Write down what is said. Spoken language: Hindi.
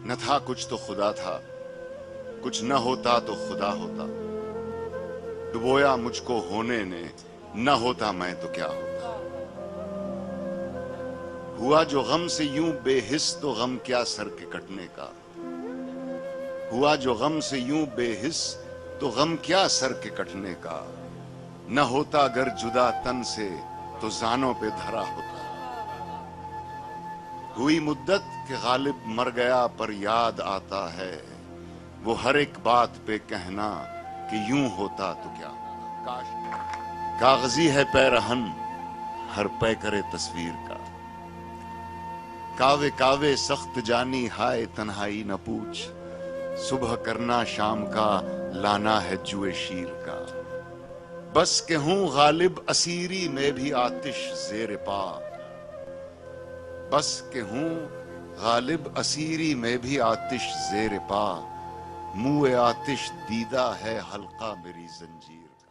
न था कुछ तो खुदा था, कुछ न होता तो खुदा होता। डुबोया मुझको होने ने, न होता मैं तो क्या होता। हुआ जो गम से यूं बेहिस तो गम क्या सर के कटने का। हुआ जो गम से यूं बेहिस तो गम क्या सर के कटने का। न होता अगर जुदा तन से तो जानों पे धरा होता। हुई मुद्दत के गालिब मर गया पर याद आता है वो हर एक बात पे कहना कि यूं होता तो क्या होता। काश कागजी है पैरहन हर पै करे तस्वीर का। कावे कावे सख्त जानी हाय तन्हाई न पूछ। सुबह करना शाम का लाना है जुए शीर का। बस के हूं गालिब असीरी में भी आतिश जेर पा। बस के हूं गालिब असीरी में भी आतिश जेर पा। मुए आतिश दीदा है हल्का मेरी जंजीर का।